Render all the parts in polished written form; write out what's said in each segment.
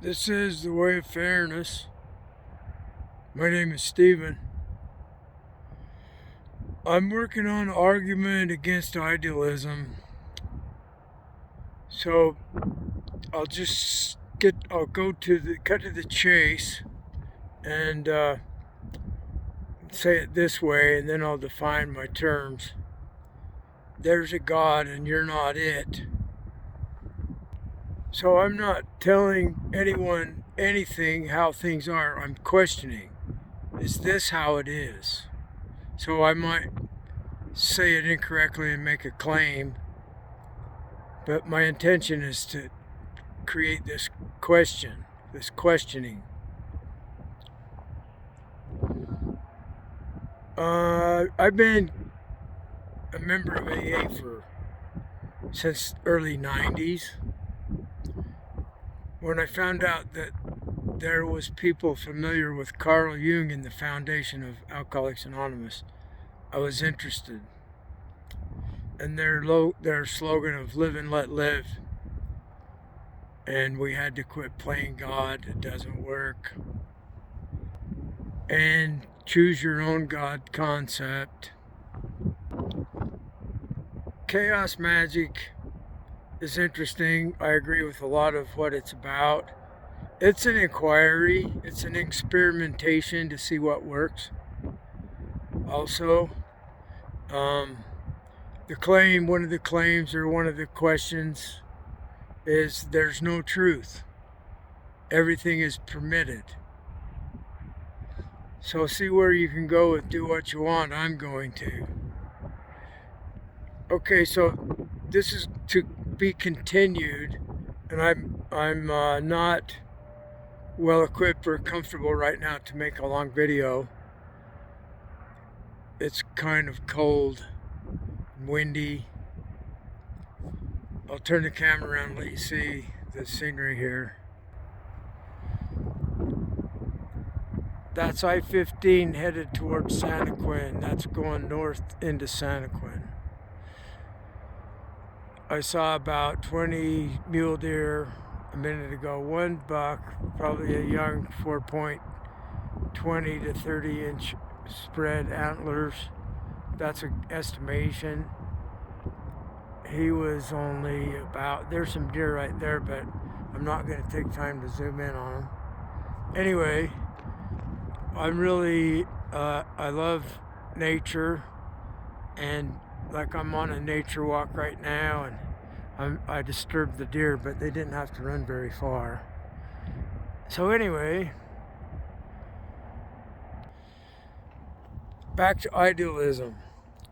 This is the way of fairness. My name is Stephen. I'm working on an argument against idealism. So I'll just cut to the chase and say it this way, and then I'll define my terms. There's a God and you're not it. So I'm not telling anyone anything how things are. I'm questioning. Is this how it is? So I might say it incorrectly and make a claim, but my intention is to create this questioning. I've been a member of AA since early 90s. When I found out that there was people familiar with Carl Jung and the foundation of Alcoholics Anonymous, I was interested. And their slogan of live and let live. And we had to quit playing God, it doesn't work. And choose your own God concept. Chaos magic is interesting. I agree with a lot of what it's about. It's an inquiry, it's an experimentation to see what works. Also, one of the claims or one of the questions is there's no truth. Everything is permitted. So see where you can go with do what you want. I'm going to. Okay, so this is to be continued, and I'm not well equipped or comfortable right now to make a long video. It's kind of cold, windy. I'll turn the camera around and let you see the scenery here. That's I-15 headed towards Santaquin. That's going north into Santaquin. I saw about 20 mule deer a minute ago. One buck, probably a young 4.20 to 30 inch spread antlers. That's an estimation. He was only about, there's some deer right there, but I'm not going to take time to zoom in on them. Anyway, I'm really, I love nature, and like I'm on a nature walk right now, and I disturbed the deer, but they didn't have to run very far. So anyway, back to idealism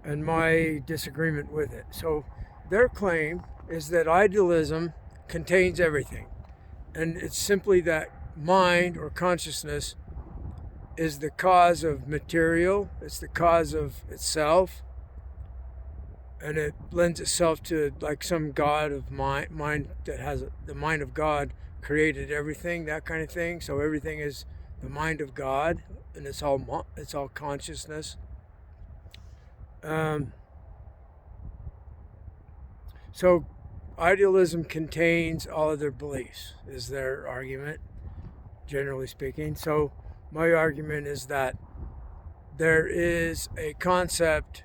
and my disagreement with it. So their claim is that idealism contains everything, and it's simply that mind or consciousness is the cause of material, it's the cause of itself, and it lends itself to like some god of mind that has the mind of God created everything, that kind of thing. So everything is the mind of God, and it's all consciousness. So idealism contains all of their beliefs, is their argument, generally speaking. So my argument is that there is a concept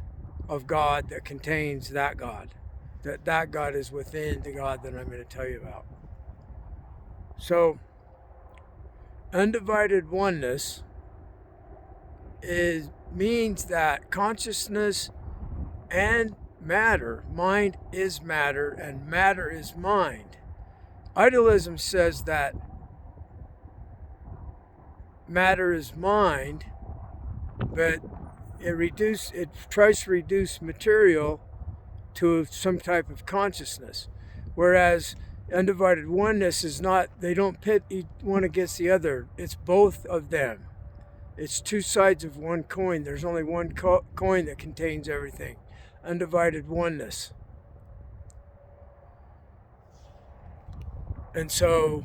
of God that contains that God. That God is within the God that I'm going to tell you about. So, undivided oneness means that consciousness and matter, mind is matter and matter is mind. Idealism says that matter is mind, but it tries to reduce material to some type of consciousness, whereas undivided oneness is not. They don't pit one against the other. It's both of them. It's two sides of one coin. There's only one coin that contains everything. Undivided oneness. And so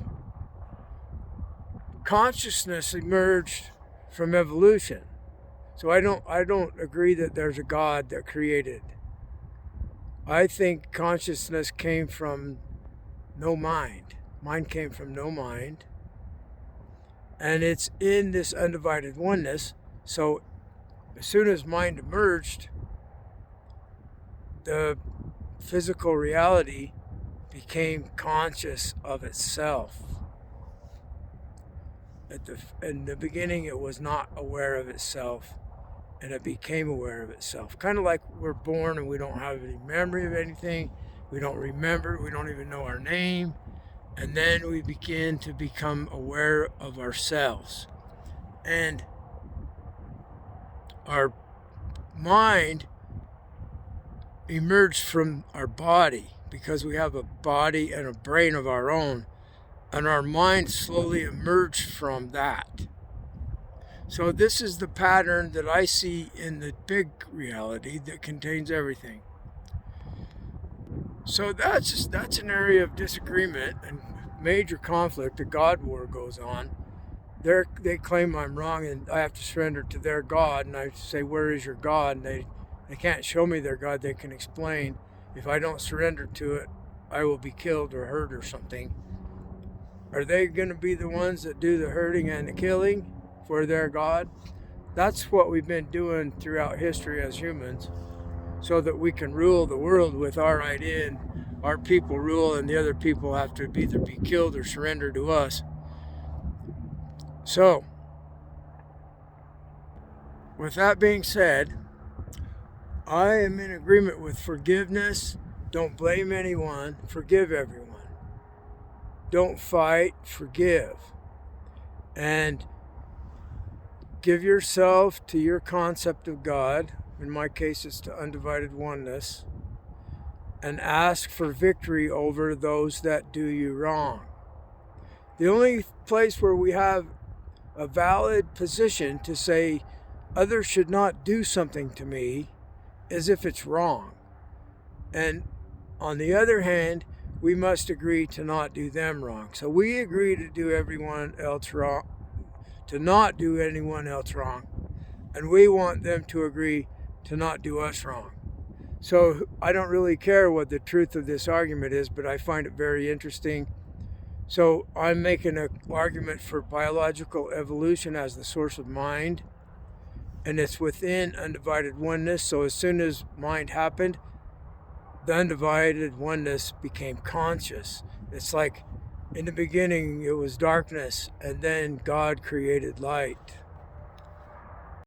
consciousness emerged from evolution. So I don't agree that there's a God that created. I think consciousness came from no mind. Mind came from no mind. And it's in this undivided oneness. So as soon as mind emerged, the physical reality became conscious of itself. In the beginning, it was not aware of itself, and it became aware of itself. Kind of like we're born and we don't have any memory of anything. We don't remember. We don't even know our name. And then we begin to become aware of ourselves. And our mind emerged from our body because we have a body and a brain of our own. And our mind slowly emerged from that. So this is the pattern that I see in the big reality that contains everything. So that's an area of disagreement and major conflict. The God war goes on. They claim I'm wrong and I have to surrender to their God. And I say, where is your God? And they can't show me their God. They can explain. If I don't surrender to it, I will be killed or hurt or something. Are they going to be the ones that do the hurting and the killing for their God? That's what we've been doing throughout history as humans, so that we can rule the world with our idea, and our people rule, and the other people have to either be killed or surrender to us. So, with that being said, I am in agreement with forgiveness. Don't blame anyone. Forgive everyone. Don't fight. Forgive. And give yourself to your concept of God. In my case, it's to undivided oneness. And ask for victory over those that do you wrong. The only place where we have a valid position to say others should not do something to me is if it's wrong. And on the other hand, we must agree to not do them wrong. So we agree to do everyone else wrong, to not do anyone else wrong. And we want them to agree to not do us wrong. So I don't really care what the truth of this argument is, but I find it very interesting. So I'm making an argument for biological evolution as the source of mind, and it's within undivided oneness. So as soon as mind happened, the undivided oneness became conscious. It's like in the beginning it was darkness, and then God created light.